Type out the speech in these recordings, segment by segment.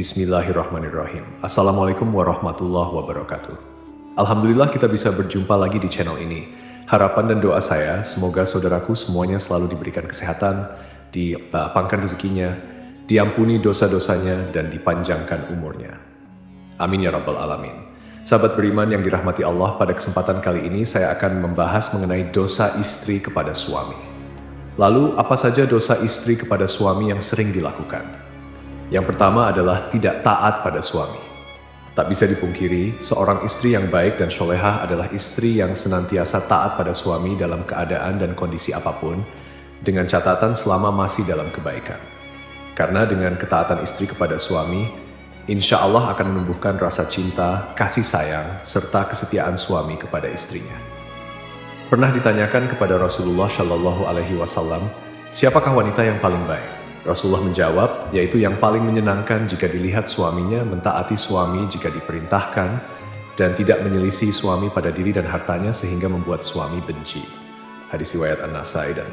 Bismillahirrahmanirrahim. Assalamualaikum warahmatullahi wabarakatuh. Alhamdulillah kita bisa berjumpa lagi di channel ini. Harapan dan doa saya, semoga saudaraku semuanya selalu diberikan kesehatan, dilapangkan rezekinya, diampuni dosa-dosanya, dan dipanjangkan umurnya. Amin ya rabbal alamin. Sahabat beriman yang dirahmati Allah, pada kesempatan kali ini saya akan membahas mengenai dosa istri kepada suami. Lalu, apa saja dosa istri kepada suami yang sering dilakukan? Yang pertama adalah tidak taat pada suami. Tak bisa dipungkiri, seorang istri yang baik dan solehah adalah istri yang senantiasa taat pada suami dalam keadaan dan kondisi apapun, dengan catatan selama masih dalam kebaikan. Karena dengan ketaatan istri kepada suami, insya Allah akan menumbuhkan rasa cinta, kasih sayang, serta kesetiaan suami kepada istrinya. Pernah ditanyakan kepada Rasulullah Shallallahu Alaihi Wasallam, siapakah wanita yang paling baik? Rasulullah menjawab, yaitu yang paling menyenangkan jika dilihat suaminya mentaati suami jika diperintahkan dan tidak menyelisih suami pada diri dan hartanya sehingga membuat suami benci. Hadis riwayat An-Nasai dan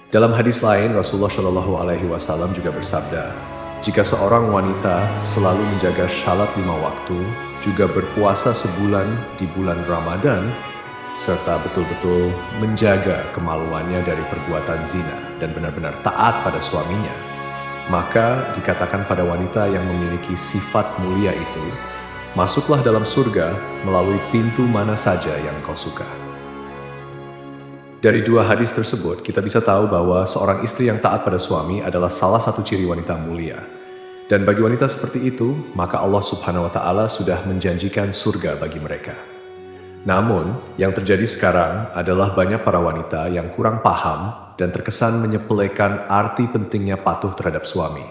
dalam hadis lain Rasulullah Shallallahu Alaihi Wasallam juga bersabda, jika seorang wanita selalu menjaga salat 5 waktu, juga berpuasa sebulan di bulan Ramadan, serta betul-betul menjaga kemaluannya dari perbuatan zina dan benar-benar taat pada suaminya, maka dikatakan pada wanita yang memiliki sifat mulia itu, masuklah dalam surga melalui pintu mana saja yang kau suka. Dari dua hadis tersebut, kita bisa tahu bahwa seorang istri yang taat pada suami adalah salah satu ciri wanita mulia. Dan bagi wanita seperti itu, maka Allah Subhanahu wa Ta'ala sudah menjanjikan surga bagi mereka. Namun, yang terjadi sekarang adalah banyak para wanita yang kurang paham dan terkesan menyepelekan arti pentingnya patuh terhadap suami,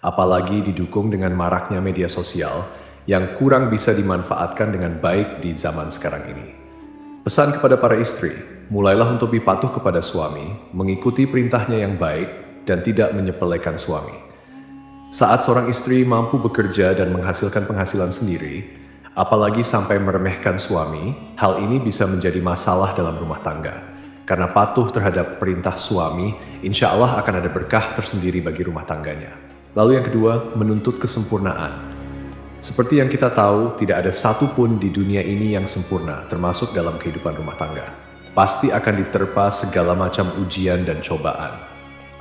apalagi didukung dengan maraknya media sosial yang kurang bisa dimanfaatkan dengan baik di zaman sekarang ini. Pesan kepada para istri, mulailah untuk patuh kepada suami, mengikuti perintahnya yang baik, dan tidak menyepelekan suami. Saat seorang istri mampu bekerja dan menghasilkan penghasilan sendiri, apalagi sampai meremehkan suami, hal ini bisa menjadi masalah dalam rumah tangga. Karena patuh terhadap perintah suami, insya Allah akan ada berkah tersendiri bagi rumah tangganya. Lalu yang kedua, menuntut kesempurnaan. Seperti yang kita tahu, tidak ada satupun di dunia ini yang sempurna, termasuk dalam kehidupan rumah tangga. Pasti akan diterpa segala macam ujian dan cobaan.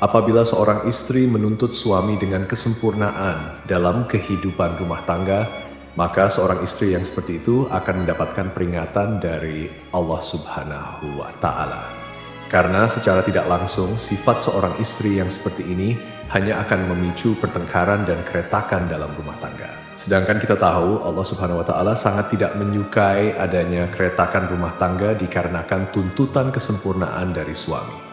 Apabila seorang istri menuntut suami dengan kesempurnaan dalam kehidupan rumah tangga, maka seorang istri yang seperti itu akan mendapatkan peringatan dari Allah Subhanahu wa Ta'ala. Karena secara tidak langsung, sifat seorang istri yang seperti ini hanya akan memicu pertengkaran dan keretakan dalam rumah tangga. Sedangkan kita tahu Allah Subhanahu wa Ta'ala sangat tidak menyukai adanya keretakan rumah tangga dikarenakan tuntutan kesempurnaan dari suami.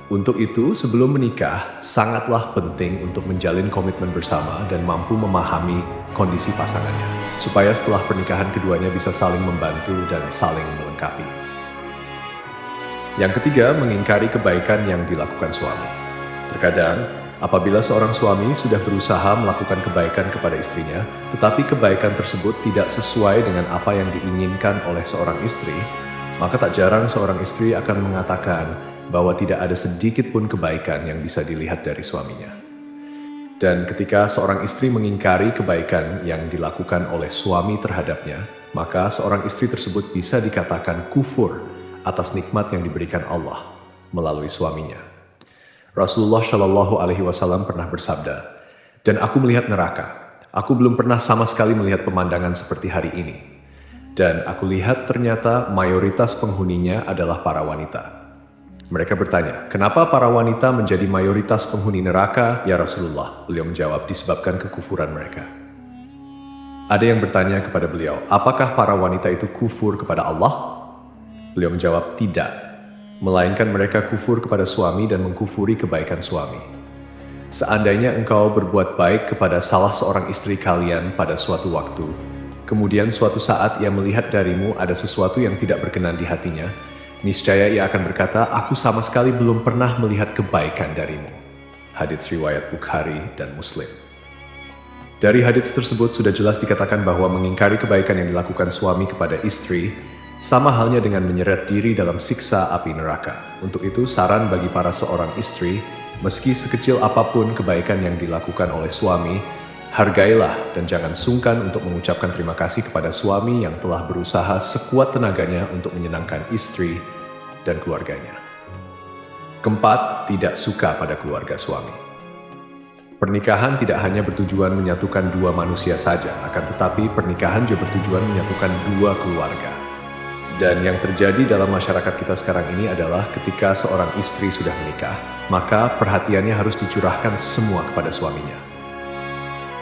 Untuk itu, sebelum menikah, sangatlah penting untuk menjalin komitmen bersama dan mampu memahami kondisi pasangannya, supaya setelah pernikahan keduanya bisa saling membantu dan saling melengkapi. Yang ketiga, mengingkari kebaikan yang dilakukan suami. Terkadang, apabila seorang suami sudah berusaha melakukan kebaikan kepada istrinya, tetapi kebaikan tersebut tidak sesuai dengan apa yang diinginkan oleh seorang istri, maka tak jarang seorang istri akan mengatakan bahwa tidak ada sedikit pun kebaikan yang bisa dilihat dari suaminya. Dan ketika seorang istri mengingkari kebaikan yang dilakukan oleh suami terhadapnya, maka seorang istri tersebut bisa dikatakan kufur atas nikmat yang diberikan Allah melalui suaminya. Rasulullah Shallallahu Alaihi Wasallam pernah bersabda, dan aku melihat neraka. Aku belum pernah sama sekali melihat pemandangan seperti hari ini. Dan aku lihat ternyata mayoritas penghuninya adalah para wanita. Mereka bertanya, kenapa para wanita menjadi mayoritas penghuni neraka, ya Rasulullah? Beliau menjawab, disebabkan kekufuran mereka. Ada yang bertanya kepada beliau, apakah para wanita itu kufur kepada Allah? Beliau menjawab, tidak. Melainkan mereka kufur kepada suami dan mengkufuri kebaikan suami. Seandainya engkau berbuat baik kepada salah seorang istri kalian pada suatu waktu, kemudian suatu saat ia melihat darimu ada sesuatu yang tidak berkenan di hatinya, niscaya ia akan berkata, aku sama sekali belum pernah melihat kebaikan darimu. Hadits riwayat Bukhari dan Muslim. Dari hadits tersebut sudah jelas dikatakan bahwa mengingkari kebaikan yang dilakukan suami kepada istri sama halnya dengan menyeret diri dalam siksa api neraka. Untuk itu, saran bagi para seorang istri, meski sekecil apapun kebaikan yang dilakukan oleh suami, Hargailah dan jangan sungkan untuk mengucapkan terima kasih kepada suami yang telah berusaha sekuat tenaganya untuk menyenangkan istri dan keluarganya. Keempat, tidak suka pada keluarga suami. Pernikahan tidak hanya bertujuan menyatukan dua manusia saja, akan tetapi pernikahan juga bertujuan menyatukan dua keluarga. Dan yang terjadi dalam masyarakat kita sekarang ini adalah ketika seorang istri sudah menikah, maka perhatiannya harus dicurahkan semua kepada suaminya.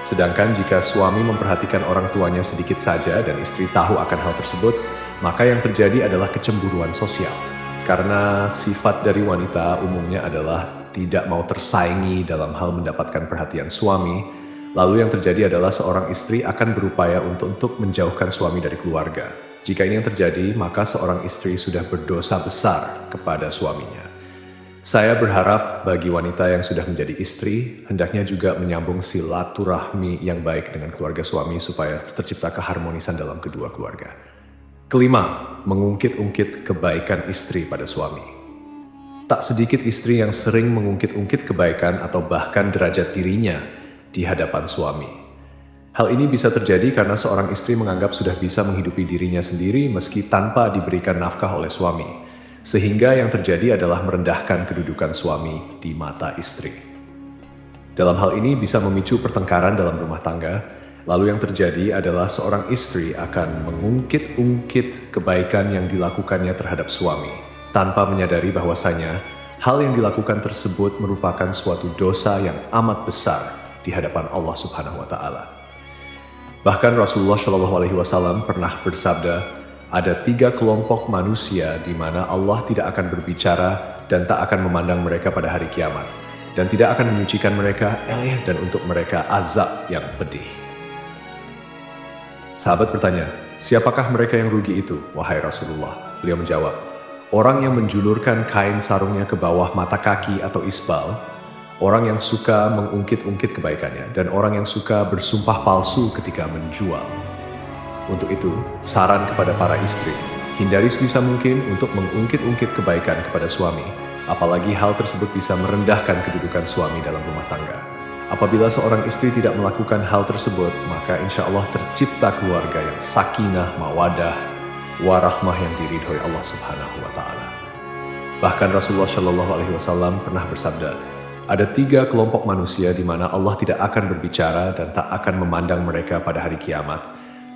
Sedangkan jika suami memperhatikan orang tuanya sedikit saja dan istri tahu akan hal tersebut, maka yang terjadi adalah kecemburuan sosial. Karena sifat dari wanita umumnya adalah tidak mau tersaingi dalam hal mendapatkan perhatian suami, lalu yang terjadi adalah seorang istri akan berupaya untuk menjauhkan suami dari keluarga. Jika ini yang terjadi, maka seorang istri sudah berdosa besar kepada suaminya. Saya berharap bagi wanita yang sudah menjadi istri, hendaknya juga menyambung silaturahmi yang baik dengan keluarga suami supaya tercipta keharmonisan dalam kedua keluarga. Kelima, mengungkit-ungkit kebaikan istri pada suami. Tak sedikit istri yang sering mengungkit-ungkit kebaikan atau bahkan derajat dirinya di hadapan suami. Hal ini bisa terjadi karena seorang istri menganggap sudah bisa menghidupi dirinya sendiri meski tanpa diberikan nafkah oleh suami. Sehingga yang terjadi adalah merendahkan kedudukan suami di mata istri. Dalam hal ini bisa memicu pertengkaran dalam rumah tangga, lalu yang terjadi adalah seorang istri akan mengungkit-ungkit kebaikan yang dilakukannya terhadap suami, tanpa menyadari bahwasanya hal yang dilakukan tersebut merupakan suatu dosa yang amat besar di hadapan Allah Subhanahu wa Ta'ala. Bahkan Rasulullah Shallallahu Alaihi Wasallam pernah bersabda, ada 3 kelompok manusia di mana Allah tidak akan berbicara dan tak akan memandang mereka pada hari kiamat, dan tidak akan menyucikan mereka, dan untuk mereka azab yang pedih. Sahabat bertanya, siapakah mereka yang rugi itu, wahai Rasulullah? Beliau menjawab, orang yang menjulurkan kain sarungnya ke bawah mata kaki atau isbal, orang yang suka mengungkit-ungkit kebaikannya, dan orang yang suka bersumpah palsu ketika menjual. Untuk itu, saran kepada para istri, hindari sebisa mungkin untuk mengungkit-ungkit kebaikan kepada suami, apalagi hal tersebut bisa merendahkan kedudukan suami dalam rumah tangga. Apabila seorang istri tidak melakukan hal tersebut, maka insya Allah tercipta keluarga yang sakinah, mawadah, warahmah yang diridhoi Allah Subhanahu wa Ta'ala. Bahkan Rasulullah Shallallahu Alaihi Wasallam pernah bersabda, ada 3 kelompok manusia di mana Allah tidak akan berbicara dan tak akan memandang mereka pada hari kiamat,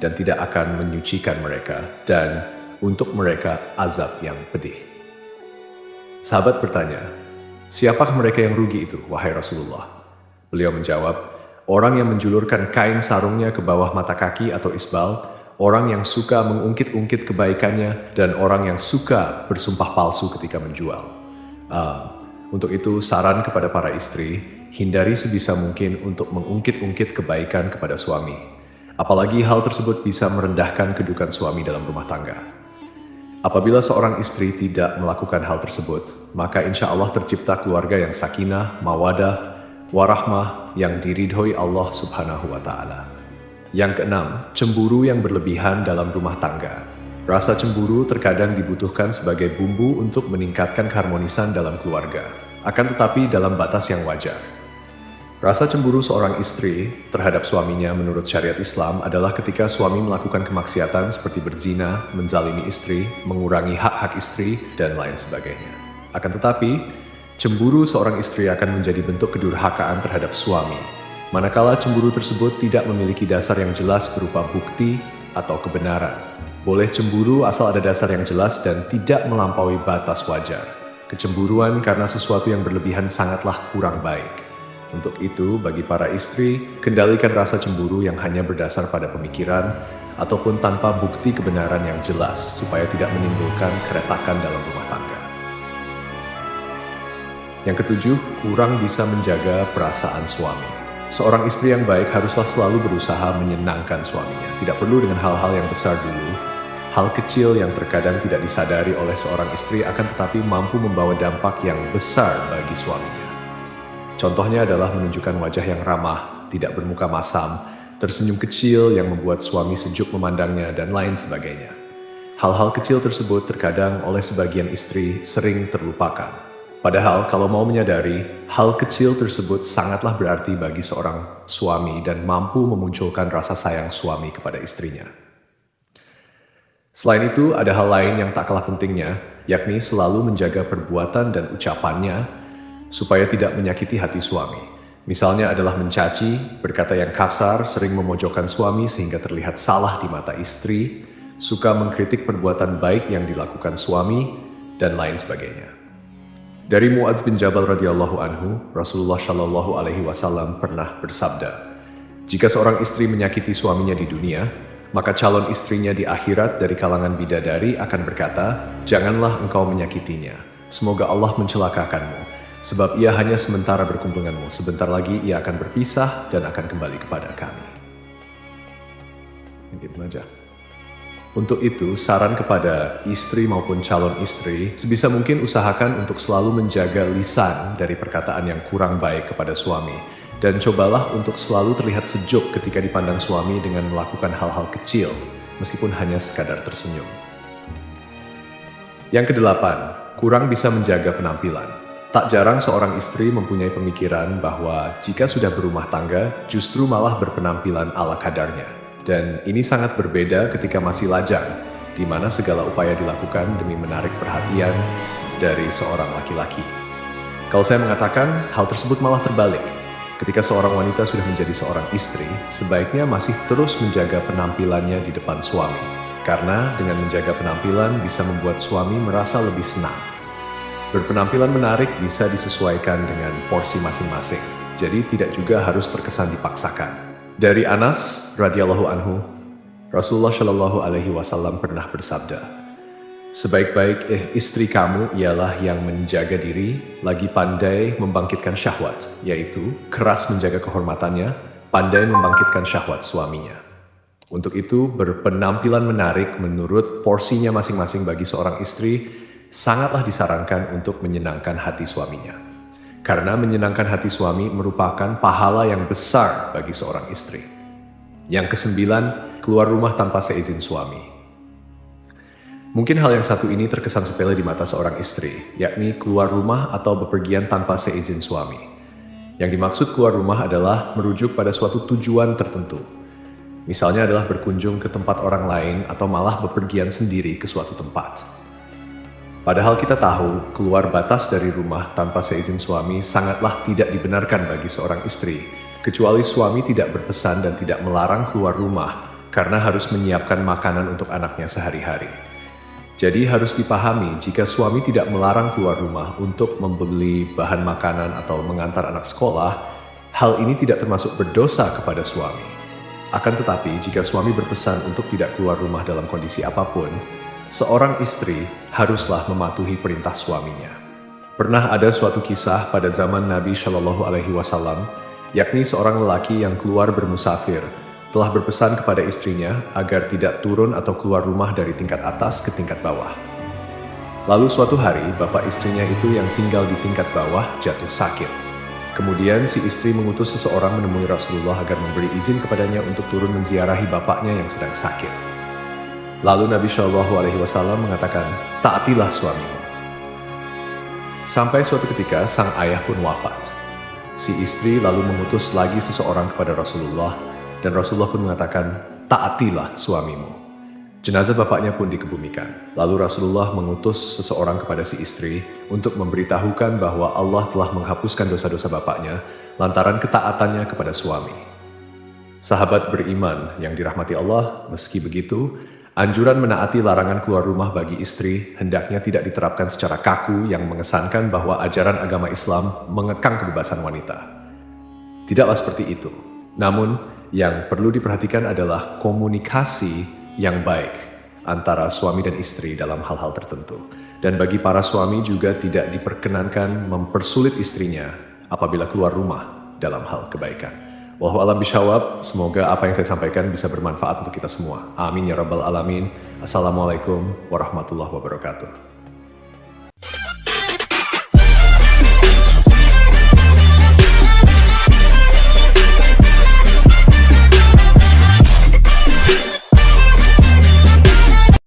dan tidak akan menyucikan mereka, dan untuk mereka azab yang pedih. Sahabat bertanya, siapakah mereka yang rugi itu, wahai Rasulullah? Beliau menjawab, orang yang menjulurkan kain sarungnya ke bawah mata kaki atau isbal, orang yang suka mengungkit-ungkit kebaikannya, dan orang yang suka bersumpah palsu ketika menjual. Untuk itu, saran kepada para istri, hindari sebisa mungkin untuk mengungkit-ungkit kebaikan kepada suami. Apalagi hal tersebut bisa merendahkan kedudukan suami dalam rumah tangga. Apabila seorang istri tidak melakukan hal tersebut, maka insya Allah tercipta keluarga yang sakinah, mawadah, warahmah yang diridhoi Allah Subhanahu wa Ta'ala. Yang keenam, cemburu yang berlebihan dalam rumah tangga. Rasa cemburu terkadang dibutuhkan sebagai bumbu untuk meningkatkan keharmonisan dalam keluarga, akan tetapi dalam batas yang wajar. Rasa cemburu seorang istri terhadap suaminya menurut syariat Islam adalah ketika suami melakukan kemaksiatan seperti berzina, menzalimi istri, mengurangi hak-hak istri, dan lain sebagainya. Akan tetapi, cemburu seorang istri akan menjadi bentuk kedurhakaan terhadap suami, manakala cemburu tersebut tidak memiliki dasar yang jelas berupa bukti atau kebenaran. Boleh cemburu asal ada dasar yang jelas dan tidak melampaui batas wajar. Kecemburuan karena sesuatu yang berlebihan sangatlah kurang baik. Untuk itu, bagi para istri, kendalikan rasa cemburu yang hanya berdasar pada pemikiran ataupun tanpa bukti kebenaran yang jelas supaya tidak menimbulkan keretakan dalam rumah tangga. Yang ketujuh, kurang bisa menjaga perasaan suami. Seorang istri yang baik haruslah selalu berusaha menyenangkan suaminya. Tidak perlu dengan hal-hal yang besar dulu. Hal kecil yang terkadang tidak disadari oleh seorang istri akan tetapi mampu membawa dampak yang besar bagi suaminya. Contohnya adalah menunjukkan wajah yang ramah, tidak bermuka masam, tersenyum kecil yang membuat suami sejuk memandangnya, dan lain sebagainya. Hal-hal kecil tersebut terkadang oleh sebagian istri sering terlupakan. Padahal kalau mau menyadari, hal kecil tersebut sangatlah berarti bagi seorang suami dan mampu memunculkan rasa sayang suami kepada istrinya. Selain itu, ada hal lain yang tak kalah pentingnya, yakni selalu menjaga perbuatan dan ucapannya supaya tidak menyakiti hati suami. Misalnya adalah mencaci, berkata yang kasar, sering memojokkan suami sehingga terlihat salah di mata istri, suka mengkritik perbuatan baik yang dilakukan suami, dan lain sebagainya. Dari Muadz bin Jabal radhiyallahu anhu, Rasulullah shallallahu alaihi wasallam pernah bersabda, "Jika seorang istri menyakiti suaminya di dunia, maka calon istrinya di akhirat dari kalangan bidadari akan berkata, 'Janganlah engkau menyakitinya. Semoga Allah mencelakakanmu, sebab ia hanya sementara berkumpul denganmu. Sebentar lagi ia akan berpisah dan akan kembali kepada kami.'" Gitu aja. Untuk itu, saran kepada istri maupun calon istri, sebisa mungkin usahakan untuk selalu menjaga lisan dari perkataan yang kurang baik kepada suami. Dan cobalah untuk selalu terlihat sejuk ketika dipandang suami dengan melakukan hal-hal kecil, meskipun hanya sekadar tersenyum. Yang kedelapan, kurang bisa menjaga penampilan. Tak jarang seorang istri mempunyai pemikiran bahwa jika sudah berumah tangga, justru malah berpenampilan ala kadarnya. Dan ini sangat berbeda ketika masih lajang, di mana segala upaya dilakukan demi menarik perhatian dari seorang laki-laki. Kalau saya mengatakan, hal tersebut malah terbalik. Ketika seorang wanita sudah menjadi seorang istri, sebaiknya masih terus menjaga penampilannya di depan suami. Karena dengan menjaga penampilan bisa membuat suami merasa lebih senang. Berpenampilan menarik bisa disesuaikan dengan porsi masing-masing, jadi tidak juga harus terkesan dipaksakan. Dari Anas radhiyallahu anhu, Rasulullah shallallahu alaihi wasallam pernah bersabda, "Sebaik-baik istri kamu ialah yang menjaga diri, lagi pandai membangkitkan syahwat, yaitu keras menjaga kehormatannya, pandai membangkitkan syahwat suaminya." Untuk itu, berpenampilan menarik menurut porsinya masing-masing bagi seorang istri sangatlah disarankan untuk menyenangkan hati suaminya. Karena menyenangkan hati suami merupakan pahala yang besar bagi seorang istri. Yang kesembilan, keluar rumah tanpa seizin suami. Mungkin hal yang satu ini terkesan sepele di mata seorang istri, yakni keluar rumah atau bepergian tanpa seizin suami. Yang dimaksud keluar rumah adalah merujuk pada suatu tujuan tertentu. Misalnya adalah berkunjung ke tempat orang lain atau malah bepergian sendiri ke suatu tempat. Padahal kita tahu, keluar batas dari rumah tanpa seizin suami sangatlah tidak dibenarkan bagi seorang istri, kecuali suami tidak berpesan dan tidak melarang keluar rumah karena harus menyiapkan makanan untuk anaknya sehari-hari. Jadi harus dipahami jika suami tidak melarang keluar rumah untuk membeli bahan makanan atau mengantar anak sekolah, hal ini tidak termasuk berdosa kepada suami. Akan tetapi jika suami berpesan untuk tidak keluar rumah dalam kondisi apapun, seorang istri haruslah mematuhi perintah suaminya. Pernah ada suatu kisah pada zaman Nabi Shallallahu Alaihi Wasallam, yakni seorang lelaki yang keluar bermusafir, telah berpesan kepada istrinya agar tidak turun atau keluar rumah dari tingkat atas ke tingkat bawah. Lalu suatu hari, bapak istrinya itu yang tinggal di tingkat bawah jatuh sakit. Kemudian si istri mengutus seseorang menemui Rasulullah agar memberi izin kepadanya untuk turun menziarahi bapaknya yang sedang sakit. Lalu Nabi Shallallahu Alaihi Wasallam mengatakan, "Taatilah suamimu." Sampai suatu ketika sang ayah pun wafat. Si istri lalu mengutus lagi seseorang kepada Rasulullah, dan Rasulullah pun mengatakan, "Taatilah suamimu." Jenazah bapaknya pun dikebumikan. Lalu Rasulullah mengutus seseorang kepada si istri untuk memberitahukan bahwa Allah telah menghapuskan dosa-dosa bapaknya lantaran ketaatannya kepada suami. Sahabat beriman yang dirahmati Allah, meski begitu, anjuran menaati larangan keluar rumah bagi istri hendaknya tidak diterapkan secara kaku yang mengesankan bahwa ajaran agama Islam mengekang kebebasan wanita. Tidaklah seperti itu. Namun, yang perlu diperhatikan adalah komunikasi yang baik antara suami dan istri dalam hal-hal tertentu. Dan bagi para suami juga tidak diperkenankan mempersulit istrinya apabila keluar rumah dalam hal kebaikan. Wallahu a'lam bishawab, semoga apa yang saya sampaikan bisa bermanfaat untuk kita semua. Amin ya rabbal alamin. Assalamualaikum warahmatullahi wabarakatuh.